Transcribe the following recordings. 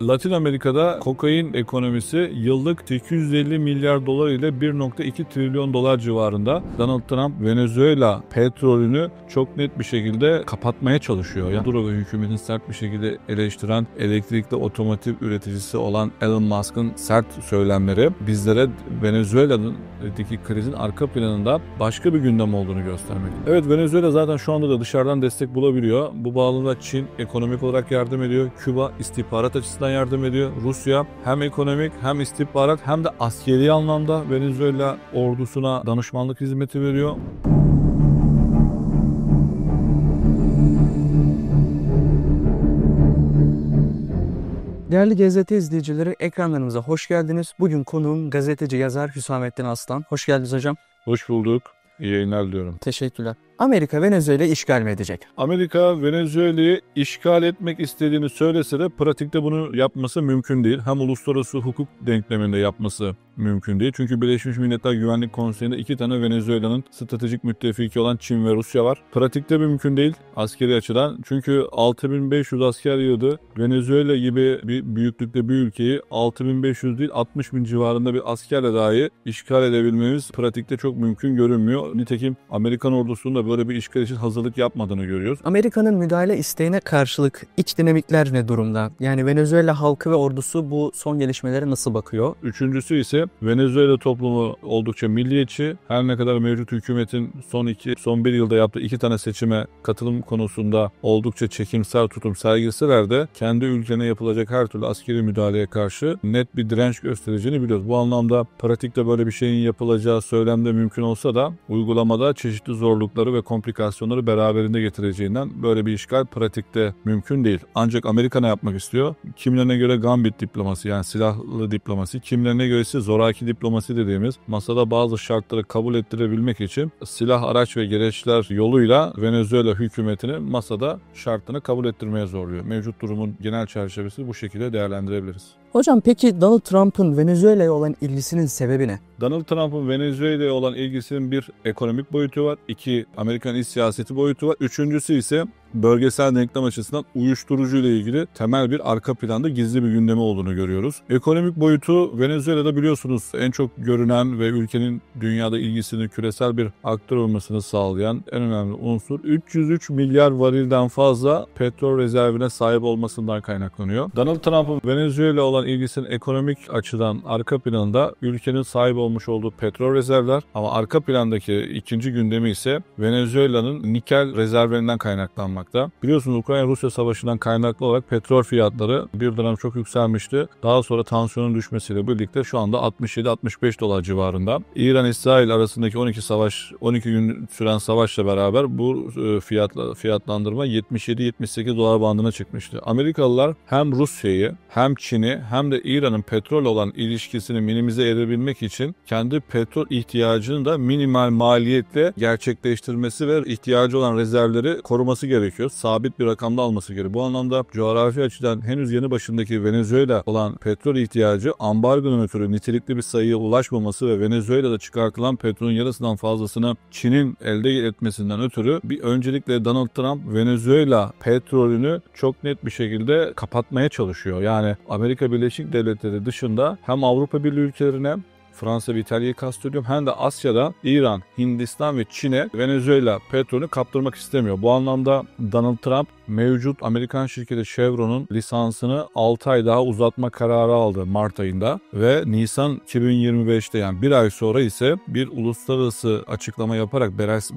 Latin Amerika'da kokain ekonomisi yıllık 850 milyar dolar ile 1,2 trilyon dolar civarında. Donald Trump Venezuela petrolünü çok net bir şekilde kapatmaya çalışıyor. Maduro ve hükümetin sert bir şekilde eleştiren elektrikli otomotiv üreticisi olan Elon Musk'ın sert söylemleri bizlere Venezuela'daki krizin arka planında başka bir gündem olduğunu göstermek. Evet, Venezuela zaten şu anda da dışarıdan destek bulabiliyor. Bu bağlamda Çin ekonomik olarak yardım ediyor. Küba istihbarat açısından yardım ediyor. Rusya hem ekonomik hem istihbarat hem de askeri anlamda Venezuela ordusuna danışmanlık hizmeti veriyor. Değerli GZT izleyicileri, ekranlarımıza hoş geldiniz. Bugün konuğum gazeteci yazar Hüsamettin Aslan. Hoş geldiniz hocam. Hoş bulduk. İyi yayınlar diliyorum. Teşekkürler. Amerika Venezuela'yı işgal mi edecek? Amerika Venezuela'yı işgal etmek istediğini söylese de pratikte bunu yapması mümkün değil. Hem uluslararası hukuk denkleminde yapması mümkün değil. Çünkü Birleşmiş Milletler Güvenlik Konseyi'nde 2 tane Venezuela'nın stratejik müttefiki olan Çin ve Rusya var. Pratikte mümkün değil askeri açıdan. Çünkü 6500 asker yığdı. Venezuela gibi bir büyüklükte bir ülkeyi 6500 değil 60.000 civarında bir askerle dahi işgal edebilmemiz pratikte çok mümkün görünmüyor. Nitekim Amerikan ordusunda böyle bir işgal için hazırlık yapmadığını görüyoruz. Amerika'nın müdahale isteğine karşılık iç dinamikler ne durumda? Yani Venezuela halkı ve ordusu bu son gelişmelere nasıl bakıyor? Üçüncüsü ise Venezuela toplumu oldukça milliyetçi. Her ne kadar mevcut hükümetin son bir yılda yaptığı 2 tane seçime katılım konusunda oldukça çekimser tutum sergileseler de kendi ülkelerine yapılacak her türlü askeri müdahaleye karşı net bir direnç göstereceğini biliyoruz. Bu anlamda pratikte böyle bir şeyin yapılacağı söylemde mümkün olsa da uygulamada çeşitli zorlukları ve komplikasyonları beraberinde getireceğinden böyle bir işgal pratikte mümkün değil. Ancak Amerika ne yapmak istiyor? Kimilerine göre gambit diplomasi, yani silahlı diplomasi, kimilerine göre ise zoraki diplomasi dediğimiz masada bazı şartları kabul ettirebilmek için silah, araç ve gereçler yoluyla Venezuela hükümetini masada şartını kabul ettirmeye zorluyor. Mevcut durumun genel çerçevesi bu şekilde değerlendirebiliriz. Hocam peki Donald Trump'ın Venezuela'ya olan ilgisinin sebebi ne? Donald Trump'ın Venezuela'ya olan ilgisinin bir ekonomik boyutu var, 2 Amerikan iç siyaseti boyutu var, üçüncüsü ise bölgesel denklem açısından uyuşturucu ile ilgili temel bir arka planda gizli bir gündemi olduğunu görüyoruz. Ekonomik boyutu Venezuela'da biliyorsunuz en çok görünen ve ülkenin dünyada ilgisini küresel bir aktör olmasını sağlayan en önemli unsur 303 milyar varilden fazla petrol rezervine sahip olmasından kaynaklanıyor. Donald Trump'ın Venezuela olan ilgisinin ekonomik açıdan arka planında ülkenin sahip olmuş olduğu petrol rezervler, ama arka plandaki ikinci gündemi ise Venezuela'nın nikel rezervlerinden kaynaklanmakta. Biliyorsunuz Ukrayna-Rusya savaşından kaynaklı olarak petrol fiyatları bir dönem çok yükselmişti. Daha sonra tansiyonun düşmesiyle birlikte şu anda 67-65 dolar civarında. İran-İsrail arasındaki 12 gün süren savaşla beraber bu fiyatlandırma 77-78 dolar bandına çıkmıştı. Amerikalılar hem Rusya'yı hem Çin'i hem de İran'ın petrol olan ilişkisini minimize edebilmek için kendi petrol ihtiyacını da minimal maliyetle gerçekleştirmesi ve ihtiyacı olan rezervleri koruması gerekiyor. Sabit bir rakamda alması gerekiyor. Bu anlamda coğrafi açıdan henüz yanı başındaki Venezuela olan petrol ihtiyacı ambargonun ötürü nitelikli bir sayıya ulaşmaması ve Venezuela'da çıkartılan petrolün yarısından fazlasını Çin'in elde etmesinden ötürü bir öncelikle Donald Trump Venezuela petrolünü çok net bir şekilde kapatmaya çalışıyor. Yani Amerika Birleşik Devletleri dışında hem Avrupa Birliği ülkelerine, Fransa ve İtalya'yı kastediyorum, hem de Asya'da İran, Hindistan ve Çin'e Venezuela petrolünü kaptırmak istemiyor. Bu anlamda Donald Trump mevcut Amerikan şirketi Chevron'un lisansını 6 ay daha uzatma kararı aldı Mart ayında ve Nisan 2025'te, yani bir ay sonra ise bir uluslararası açıklama yaparak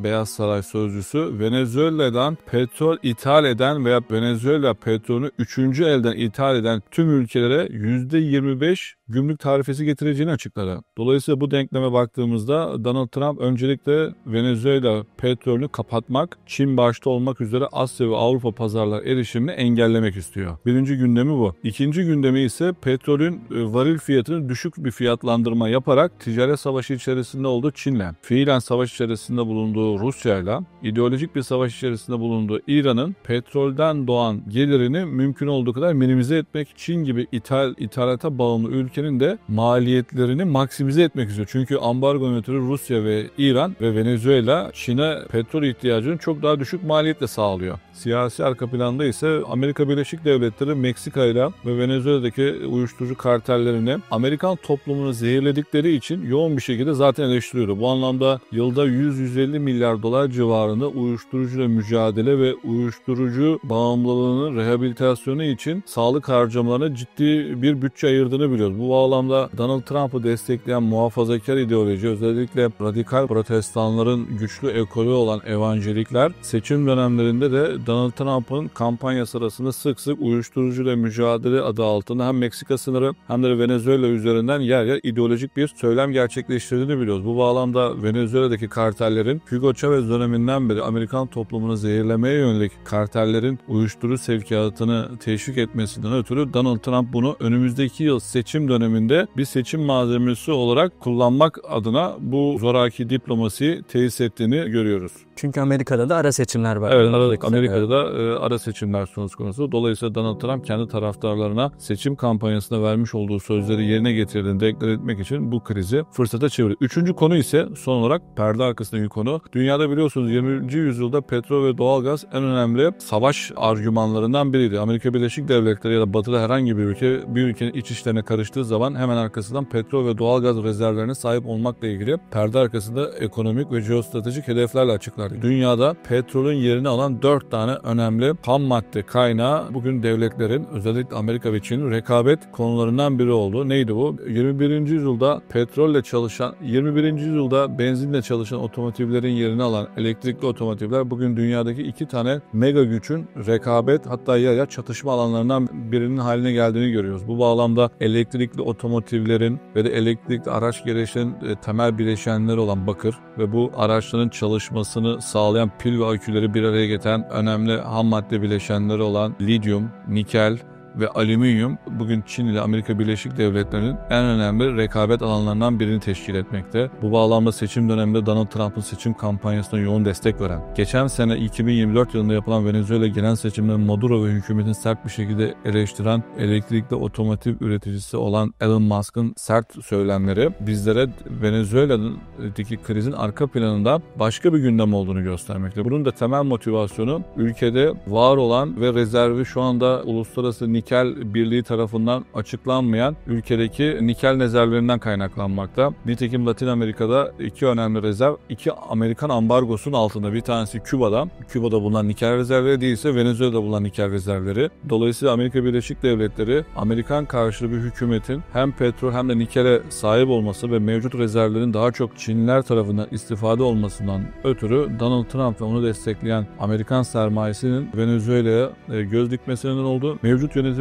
Beyaz Saray sözcüsü Venezuela'dan petrol ithal eden veya Venezuela petrolünü 3. elden ithal eden tüm ülkelere %25 gümrük tarifesi getireceğini açıkladı. Dolayısıyla bu denkleme baktığımızda Donald Trump öncelikle Venezuela petrolünü kapatmak, Çin başta olmak üzere Asya ve Avrupa pazarlar erişimini engellemek istiyor. Birinci gündemi bu. İkinci gündemi ise petrolün varil fiyatını düşük bir fiyatlandırma yaparak ticaret savaşı içerisinde olduğu Çin'le, fiilen savaş içerisinde bulunduğu Rusya'yla, ideolojik bir savaş içerisinde bulunduğu İran'ın petrolden doğan gelirini mümkün olduğu kadar minimize etmek, Çin gibi ithalata bağımlı ülkenin de maliyetlerini maksimize etmek istiyor. Çünkü ambargo ötürü Rusya ve İran ve Venezuela Çin'e petrol ihtiyacını çok daha düşük maliyetle sağlıyor. Siyasi karşı arka planda ise Amerika Birleşik Devletleri Meksika ile ve Venezuela'daki uyuşturucu kartellerini Amerikan toplumunu zehirledikleri için yoğun bir şekilde zaten eleştiriyordu. Bu anlamda yılda 100-150 milyar dolar civarında uyuşturucuyla mücadele ve uyuşturucu bağımlılığının rehabilitasyonu için sağlık harcamalarına ciddi bir bütçe ayırdığını biliyoruz. Bu bağlamda Donald Trump'ı destekleyen muhafazakar ideoloji, özellikle radikal protestanların güçlü ekolü olan evangelikler seçim dönemlerinde de Donald Trump'ın kampanya sırasında sık sık uyuşturucuyla mücadele adı altında hem Meksika sınırı hem de Venezuela üzerinden yer yer ideolojik bir söylem gerçekleştirdiğini biliyoruz. Bu bağlamda Venezuela'daki kartellerin Hugo Chavez döneminden beri Amerikan toplumunu zehirlemeye yönelik kartellerin uyuşturucu sevkiyatını teşvik etmesinden ötürü Donald Trump bunu önümüzdeki yıl seçim döneminde bir seçim malzemesi olarak kullanmak adına bu zoraki diplomasiyi tesis ettiğini görüyoruz. Çünkü Amerika'da da ara seçimler var. Evet, Amerika'da da ara seçimler söz konusu. Dolayısıyla Donald Trump kendi taraftarlarına seçim kampanyasında vermiş olduğu sözleri yerine getirdiğini deklar etmek için bu krizi fırsata çeviriyor. Üçüncü konu ise son olarak perde arkasındaki konu. Dünyada biliyorsunuz 20. yüzyılda petrol ve doğalgaz en önemli savaş argümanlarından biriydi. Amerika Birleşik Devletleri ya da batıda herhangi bir ülkenin iç işlerine karıştığı zaman hemen arkasından petrol ve doğalgaz rezervlerine sahip olmakla ilgili perde arkasında ekonomik ve jeostratejik hedeflerle açıklar. Dünyada petrolün yerini alan 4 tane önemli ham madde kaynağı bugün devletlerin, özellikle Amerika ve Çin'in rekabet konularından biri oldu. Neydi bu? 21. yüzyılda petrolle çalışan, 21. yüzyılda benzinle çalışan otomotivlerin yerini alan elektrikli otomotivler bugün dünyadaki 2 tane mega gücün rekabet, hatta ya çatışma alanlarından birinin haline geldiğini görüyoruz. Bu bağlamda elektrikli otomotivlerin ve de elektrikli araç gereçlerin temel bileşenleri olan bakır ve bu araçların çalışmasını sağlayan pil ve aküleri bir araya getiren önemli ham madde bileşenleri olan lityum, nikel ve alüminyum bugün Çin ile Amerika Birleşik Devletleri'nin en önemli rekabet alanlarından birini teşkil etmekte. Bu bağlamda seçim döneminde Donald Trump'ın seçim kampanyasına yoğun destek veren, geçen sene 2024 yılında yapılan Venezuela genel seçimlerinde Maduro ve hükümetini sert bir şekilde eleştiren elektrikli otomotiv üreticisi olan Elon Musk'ın sert söylemleri bizlere Venezuela'daki krizin arka planında başka bir gündem olduğunu göstermekte. Bunun da temel motivasyonu ülkede var olan ve rezervi şu anda uluslararası Nikel Birliği tarafından açıklanmayan ülkedeki nikel rezervlerinden kaynaklanmakta. Nitekim Latin Amerika'da 2 önemli rezerv, 2 Amerikan ambargosunun altında. Bir tanesi Küba'da bulunan nikel rezervleri, değilse Venezuela'da bulunan nikel rezervleri. Dolayısıyla Amerika Birleşik Devletleri, Amerikan karşıtı bir hükümetin hem petrol hem de nikele sahip olması ve mevcut rezervlerin daha çok Çinliler tarafından istifade olmasından ötürü Donald Trump ve onu destekleyen Amerikan sermayesinin Venezuela'ya göz dikmesinden oldu. Mevcut yönetimin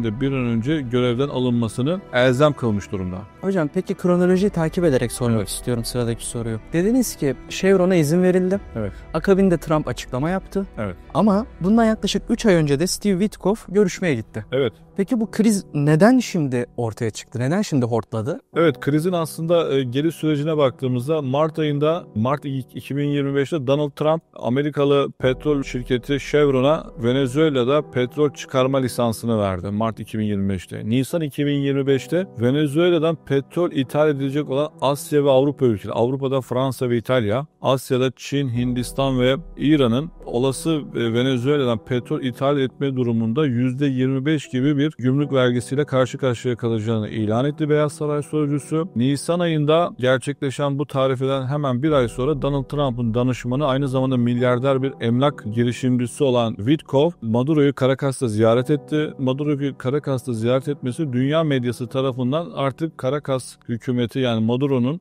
de bir an önce görevden alınmasını elzem kılmış durumda. Hocam peki kronolojiyi takip ederek sormak istiyorum sıradaki soruyu. Dediniz ki Chevron'a izin verildi. Evet. Akabinde Trump açıklama yaptı. Evet. Ama bundan yaklaşık 3 ay önce de Steve Witkoff görüşmeye gitti. Evet. Peki bu kriz neden şimdi ortaya çıktı? Neden şimdi hortladı? Evet, krizin aslında geri sürecine baktığımızda Mart 2025'te Donald Trump Amerikalı petrol şirketi Chevron'a Venezuela'da petrol çıkarma lisansını verdi Mart 2025'te. Nisan 2025'te Venezuela'dan petrol ithal edilecek olan Asya ve Avrupa ülkeleri, Avrupa'da Fransa ve İtalya, Asya'da Çin, Hindistan ve İran'ın olası Venezuela'dan petrol ithal etme durumunda %25 gibi bir gümrük vergisiyle karşı karşıya kalacağını ilan etti Beyaz Saray sözcüsü. Nisan ayında gerçekleşen bu tarifeden hemen bir ay sonra Donald Trump'ın danışmanı, aynı zamanda milyarder bir emlak girişimcisi olan Witkoff, Maduro'yu Caracas'ta ziyaret etti. Maduro'yu Caracas'ta ziyaret etmesi dünya medyası tarafından artık Caracas hükümeti, yani Maduro'nun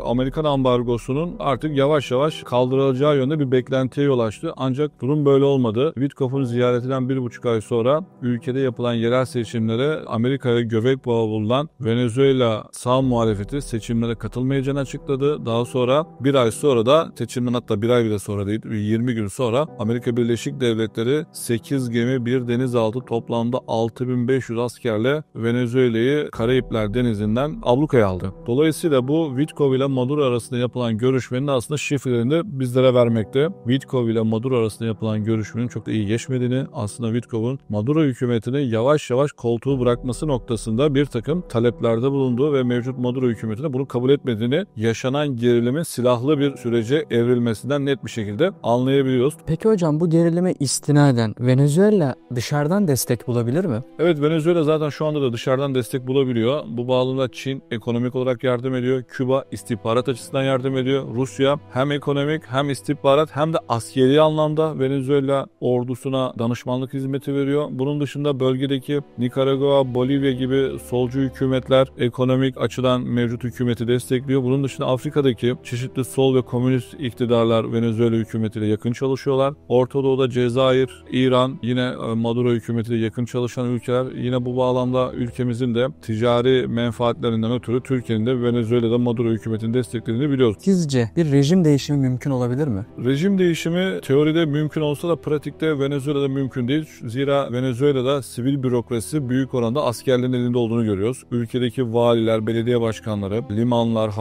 Amerikan ambargosunun artık yavaş yavaş kaldırılacağı yönde bir beklentiye yol açtı. Ancak durum böyle olmadı. Witkoff'un ziyaretinden 1,5 ay sonra ülkede yapılan yerel seçimlere Amerika'ya göbek bağı bulunan Venezuela sağ muhalefeti seçimlere katılmayacağını açıkladı. Daha sonra bir ay sonra da seçimden, hatta bir ay bile sonra değil, 20 gün sonra Amerika Birleşik Devletleri 8 gemi, bir denizaltı toplamda 6500 askerle Venezuela'yı Karayipler Denizi'nden ablukaya aldı. Dolayısıyla bu Witkoff ile Maduro arasında yapılan görüşmenin aslında şifrelerini de bizlere vermekte. Witkoff ile Maduro arasında yapılan görüşmenin çok da iyi geçmediğini, aslında Witkoff'un Maduro hükümetini yavaş yavaş koltuğu bırakması noktasında bir takım taleplerde bulunduğu ve mevcut Maduro hükümetine bunu kabul etmediğini, yaşanan gerilimin silahlı bir sürece evrilmesinden net bir şekilde anlayabiliyoruz. Peki hocam, bu gerilime istinaden Venezuela dışarıdan destek bulabilir mi? Evet, Venezuela zaten şu anda da dışarıdan destek bulabiliyor. Bu bağlamda Çin ekonomik olarak yardım ediyor. Küba istihbarat açısından yardım ediyor. Rusya hem ekonomik hem istihbarat hem de askeri anlamda Venezuela ordusuna danışmanlık hizmeti veriyor. Bunun dışında bölgedeki Nikaragua, Bolivya gibi solcu hükümetler ekonomik açıdan mevcut hükümeti destekliyor. Bunun dışında Afrika'daki çeşitli sol ve komünist iktidarlar Venezuela hükümetiyle yakın çalışıyorlar. Orta Doğu'da Cezayir, İran yine Maduro hükümetiyle yakın çalışan ülkeler. Yine bu bağlamda ülkemizin de ticari menfaatlerinden ötürü Türkiye'nin de Venezuela'da Maduro hükümetini desteklediğini biliyoruz. Sizce bir rejim değişimi mümkün olabilir mi? Rejim değişimi teoride mümkün olsa da pratikte Venezuela'da mümkün değil. Zira Venezuela'da sivil bürokrasi büyük oranda askerlerin elinde olduğunu görüyoruz. Ülkedeki valiler, belediye başkanları, limanlar,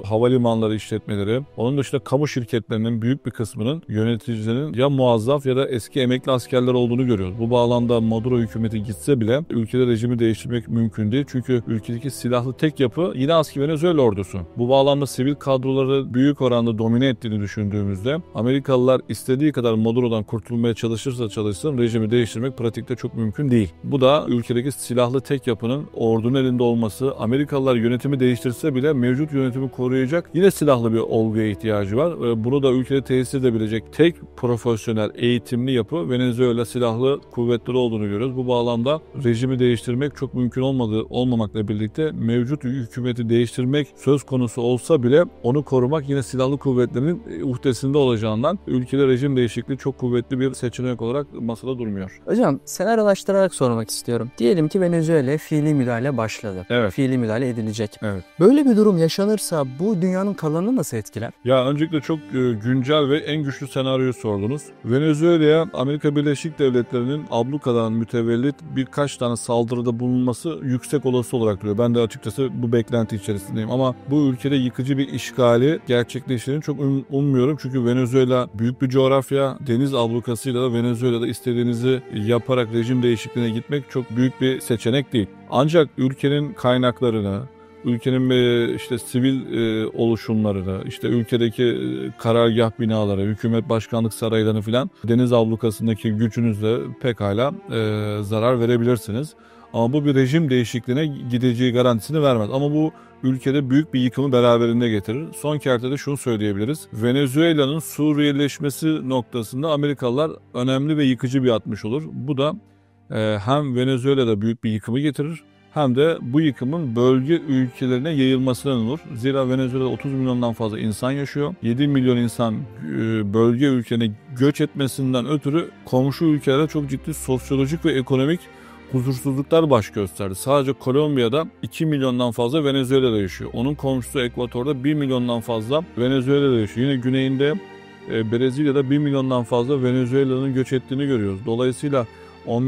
havalimanları işletmeleri, onun dışında kamu şirketlerinin büyük bir kısmının yöneticilerinin ya muazzaf ya da eski emekli askerler olduğunu görüyoruz. Bu bağlamda Maduro hükümeti gitse bile ülkede rejimi değiştirmek mümkün değil. Çünkü ülkedeki silahlı tek yapı yine aski Venezuela ordusu. Bu bağlamda sivil kadroları büyük oranda domine ettiğini düşündüğümüzde Amerikalılar istediği kadar Maduro'dan kurtulmaya çalışırsa çalışsın rejimi değiştirmek pratikte çok mümkün değil. Bu da ülkedeki silahlı tek yapının ordunun elinde olması. Amerikalılar yönetimi değiştirse bile mevcut yönetimi koruyacak yine silahlı bir olguya ihtiyacı var. Bunu da ülkede tesis edebilecek tek profesyonel eğitimli yapı Venezuela silahlı kuvvetleri olduğunu görüyoruz. Bu bağlamda rejimi değiştirmek çok mümkün olmamakla birlikte mevcut hükümeti değiştirmek söz konusu olsa bile onu korumak yine silahlı kuvvetlerin uhdesinde olacağından ülkede rejim değişikliği çok kuvvetli bir seçenek olarak masada durmuyor. Hocam, senaryolaştırarak sormak istiyorum. Diyelim ki Venezuela'ya fiili müdahale başladı. Evet. Fiili müdahale edilecek. Evet. Böyle bir durum yaşanırsa bu dünyanın kalanını nasıl etkiler? Ya öncelikle çok güncel ve en güçlü senaryoyu sordunuz. Venezuela'ya Amerika Birleşik Devletleri'nin ablukadan mütevellit birkaç tane saldırıda bulunması yüksek olası olarak duruyor. Ben de açıkçası bu beklenti içerisindeyim ama bu ülkede yıkıcı bir işgali gerçekleştiğini çok ummuyorum. Çünkü Venezuela büyük bir coğrafya. Deniz ablukasıyla da Venezuela'da istediğinizi yaparak rejim değişikliğine gitmek çok büyük bir seçenek değil. Ancak ülkenin kaynaklarını, ülkenin işte sivil oluşumlarını, işte ülkedeki karargah binaları, hükümet başkanlık saraylarını filan deniz ablukasındaki gücünüzle pekala zarar verebilirsiniz. Ama bu bir rejim değişikliğine gideceği garantisini vermez. Ama bu ülkede büyük bir yıkımı beraberinde getirir. Son kertede şunu söyleyebiliriz. Venezuela'nın Suriyeleşmesi noktasında Amerikalılar önemli ve yıkıcı bir atmış olur. Bu da hem Venezuela'da büyük bir yıkımı getirir hem de bu yıkımın bölge ülkelerine yayılmasına olur. Zira Venezuela'da 30 milyondan fazla insan yaşıyor. 7 milyon insan bölge ülkelerine göç etmesinden ötürü komşu ülkelerde çok ciddi sosyolojik ve ekonomik huzursuzluklar baş gösterdi. Sadece Kolombiya'da 2 milyondan fazla Venezuela'da yaşıyor. Onun komşusu Ekvator'da 1 milyondan fazla Venezuela'da yaşıyor. Yine güneyinde Brezilya'da 1 milyondan fazla Venezuela'nın göç ettiğini görüyoruz. Dolayısıyla 10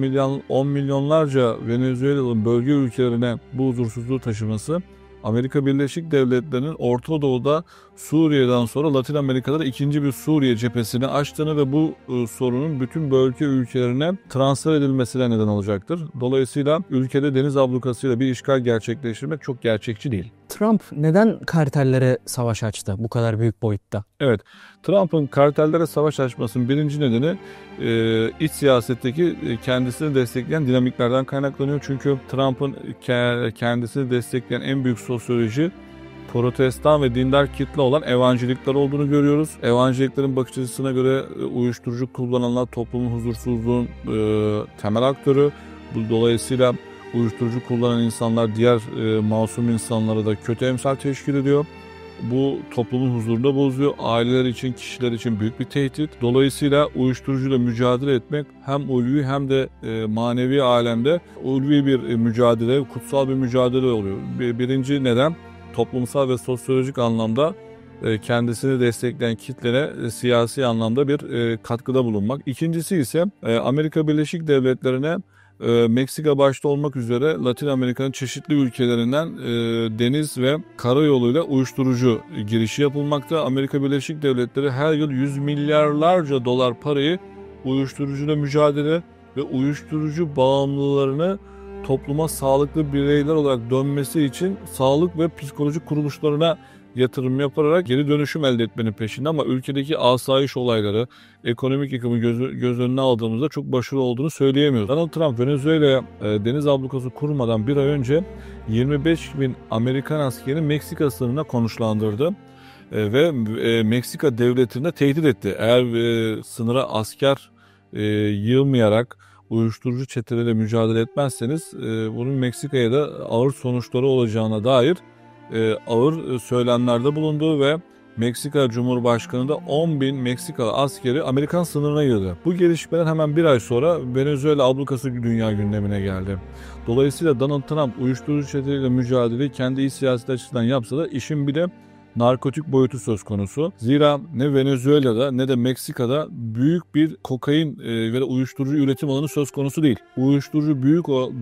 milyonlarca Venezuela'nın bölge ülkelerine bu huzursuzluğu taşıması Amerika Birleşik Devletleri'nin Orta Doğu'da Suriye'den sonra Latin Amerika'da da ikinci bir Suriye cephesini açtığını ve bu sorunun bütün bölge ülkelerine transfer edilmesine neden olacaktır. Dolayısıyla ülkede deniz ablukasıyla bir işgal gerçekleştirmek çok gerçekçi değil. Trump neden kartellere savaş açtı bu kadar büyük boyutta? Evet, Trump'ın kartellere savaş açmasının birinci nedeni iç siyasetteki kendisini destekleyen dinamiklerden kaynaklanıyor. Çünkü Trump'ın kendisini destekleyen en büyük sosyoloji Protestan ve dindar kitle olan evangelikler olduğunu görüyoruz. Evangeliklerin bakış açısına göre uyuşturucu kullananlar toplumun huzursuzluğun temel aktörü. Dolayısıyla uyuşturucu kullanan insanlar diğer masum insanlara da kötü emsal teşkil ediyor. Bu toplumun huzurunu da bozuyor. Aileler için, kişiler için büyük bir tehdit. Dolayısıyla uyuşturucuyla mücadele etmek hem ulvi hem de manevi alemde ulvi bir mücadele, kutsal bir mücadele oluyor. Birinci neden toplumsal ve sosyolojik anlamda kendisini destekleyen kitlere siyasi anlamda bir katkıda bulunmak. İkincisi ise Amerika Birleşik Devletleri'ne Meksika başta olmak üzere Latin Amerika'nın çeşitli ülkelerinden deniz ve karayoluyla uyuşturucu girişi yapılmakta. Amerika Birleşik Devletleri her yıl yüz milyarlarca dolar parayı uyuşturucuyla mücadele ve uyuşturucu bağımlılarını topluma sağlıklı bireyler olarak dönmesi için sağlık ve psikoloji kuruluşlarına yatırım yaparak geri dönüşüm elde etmenin peşinde, ama ülkedeki asayiş olayları, ekonomik yıkımı göz önüne aldığımızda çok başarılı olduğunu söyleyemiyoruz. Donald Trump Venezuela'ya deniz ablukası kurmadan bir ay önce 25 bin Amerikan askeri Meksika sınırına konuşlandırdı ve Meksika devletini tehdit etti. Eğer sınıra asker yığmayarak uyuşturucu çeteleriyle mücadele etmezseniz bunun Meksika'ya da ağır sonuçları olacağına dair ağır söylemlerde bulundu ve Meksika Cumhurbaşkanı da 10 bin Meksikalı askeri Amerikan sınırına girdi. Bu gelişmeden hemen bir ay sonra Venezuela ablukası dünya gündemine geldi. Dolayısıyla Donald Trump uyuşturucu çeteleriyle mücadeleyi kendi iç siyaseti açısından yapsa da işin bir de narkotik boyutu söz konusu. Zira ne Venezuela'da ne de Meksika'da büyük bir kokain ve uyuşturucu üretim alanı söz konusu değil. Uyuşturucu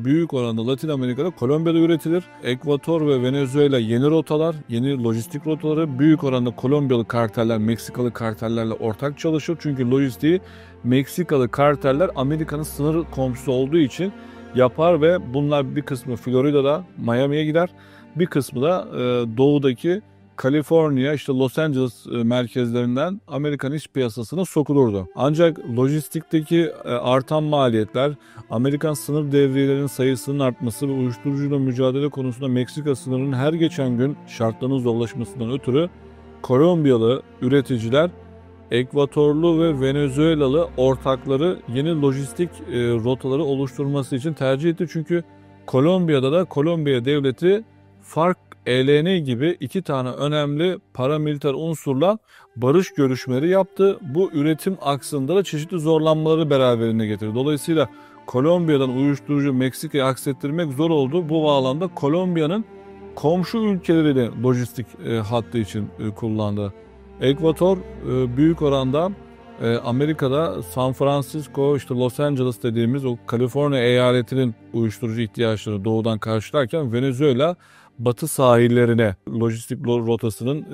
büyük oranda Latin Amerika'da, Kolombiya'da üretilir. Ekvator ve Venezuela yeni rotalar, yeni lojistik rotaları, büyük oranda Kolombiyalı karteller Meksikalı kartellerle ortak çalışır. Çünkü lojistiği Meksikalı karteller Amerika'nın sınır komşusu olduğu için yapar ve bunlar bir kısmı Florida'da, Miami'ye gider. Bir kısmı da doğudaki Kaliforniya, işte Los Angeles merkezlerinden Amerikan iç piyasasına sokulurdu. Ancak lojistikteki artan maliyetler, Amerikan sınır devriyelerinin sayısının artması ve uyuşturucuyla mücadele konusunda Meksika sınırının her geçen gün şartlarının zorlaşmasından ötürü Kolombiyalı üreticiler Ekvatorlu ve Venezuelalı ortakları yeni lojistik rotaları oluşturması için tercih etti. Çünkü Kolombiya'da da Kolombiya devleti FARC, ELN gibi iki tane önemli paramiliter unsurla barış görüşmeleri yaptı. Bu üretim aksında da çeşitli zorlanmaları beraberinde getirdi. Dolayısıyla Kolombiya'dan uyuşturucu Meksika'ya aksettirmek zor oldu. Bu bağlamda Kolombiya'nın komşu ülkeleri lojistik hattı için kullandı. Ekvator büyük oranda Amerika'da San Francisco, işte Los Angeles dediğimiz o Kaliforniya eyaletinin uyuşturucu ihtiyaçlarını doğudan karşılarken Venezuela batı sahillerine lojistik rotasının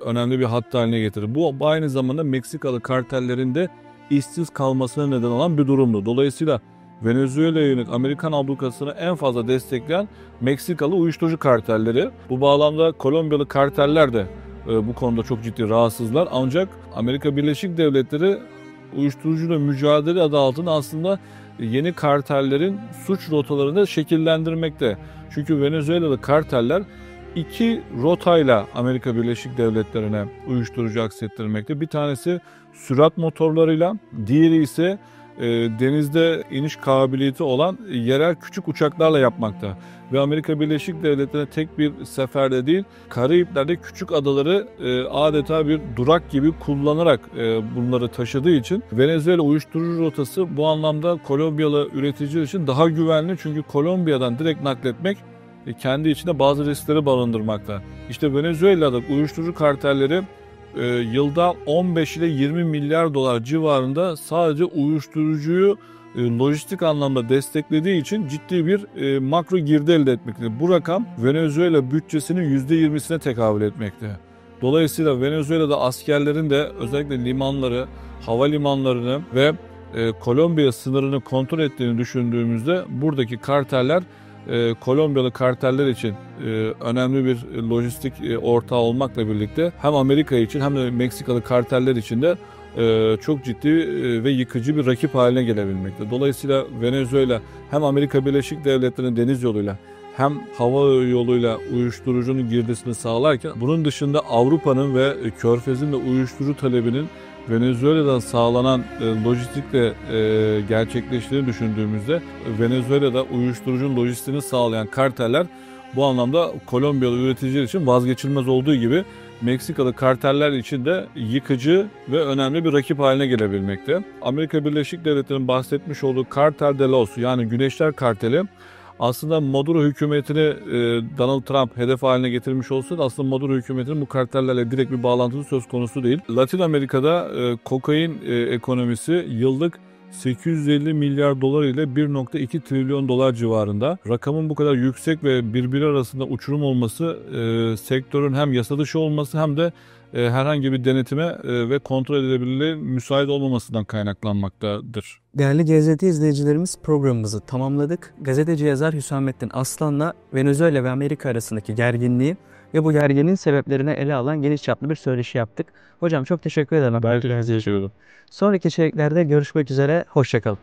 önemli bir hat haline getirdi. Bu aynı zamanda Meksikalı kartellerin de işsiz kalmasına neden olan bir durumdu. Dolayısıyla Venezuela'ya yönelik Amerikan ablukasını en fazla destekleyen Meksikalı uyuşturucu kartelleri. Bu bağlamda Kolombiyalı karteller de bu konuda çok ciddi rahatsızlar. Ancak Amerika Birleşik Devletleri uyuşturucuyla mücadele adı altında aslında yeni kartellerin suç rotalarını şekillendirmekte. Çünkü Venezuela'lı karteller iki rotayla Amerika Birleşik Devletleri'ne uyuşturucu aksettirmekte. Bir tanesi sürat motorlarıyla, diğeri ise denizde iniş kabiliyeti olan yerel küçük uçaklarla yapmakta. Ve Amerika Birleşik Devletleri'ne tek bir seferde değil, Karayipler'de küçük adaları adeta bir durak gibi kullanarak bunları taşıdığı için Venezuela uyuşturucu rotası bu anlamda Kolombiyalı üreticiler için daha güvenli. Çünkü Kolombiya'dan direkt nakletmek kendi içinde bazı riskleri barındırmakta. İşte Venezuela'da uyuşturucu kartelleri yılda 15 ile 20 milyar dolar civarında sadece uyuşturucuyu lojistik anlamda desteklediği için ciddi bir makro girdi elde etmekte. Bu rakam Venezuela bütçesinin %20'sine tekabül etmekte. Dolayısıyla Venezuela'da askerlerin de özellikle limanları, havalimanlarını ve Kolombiya sınırını kontrol ettiğini düşündüğümüzde buradaki karteller Kolombiyalı karteller için önemli bir lojistik ortağı olmakla birlikte hem Amerika için hem de Meksikalı karteller için de çok ciddi ve yıkıcı bir rakip haline gelebilmekte. Dolayısıyla Venezuela hem Amerika Birleşik Devletleri'nin deniz yoluyla hem hava yoluyla uyuşturucunun girdisini sağlarken bunun dışında Avrupa'nın ve Körfez'in de uyuşturucu talebinin Venezuela'dan sağlanan lojistikle gerçekleştiğini düşündüğümüzde Venezuela'da uyuşturucunun lojistiğini sağlayan karteller bu anlamda Kolombiyalı üreticiler için vazgeçilmez olduğu gibi Meksikalı karteller için de yıkıcı ve önemli bir rakip haline gelebilmekte. Amerika Birleşik Devletleri'nin bahsetmiş olduğu Cartel de Los, yani Güneşler Karteli, Aslında Maduro hükümetini Donald Trump hedef haline getirmiş olsa da aslında Maduro hükümetinin bu kartellerle direkt bir bağlantısı söz konusu değil. Latin Amerika'da kokain ekonomisi yıllık 850 milyar dolar ile 1,2 trilyon dolar civarında. Rakamın bu kadar yüksek ve birbiri arasında uçurum olması sektörün hem yasa dışı olması hem de herhangi bir denetime ve kontrol edilebilirliğe müsait olmamasından kaynaklanmaktadır. Değerli GZT izleyicilerimiz, programımızı tamamladık. Gazeteci yazar Hüsamettin Aslan'la Venezuela ve Amerika arasındaki gerginliği ve bu gerginliğin sebeplerine ele alan geniş çaplı bir söyleşi yaptık. Hocam çok teşekkür ederim. Ben teşekkür ederim. Sonraki içeriklerde görüşmek üzere. Hoşça kalın.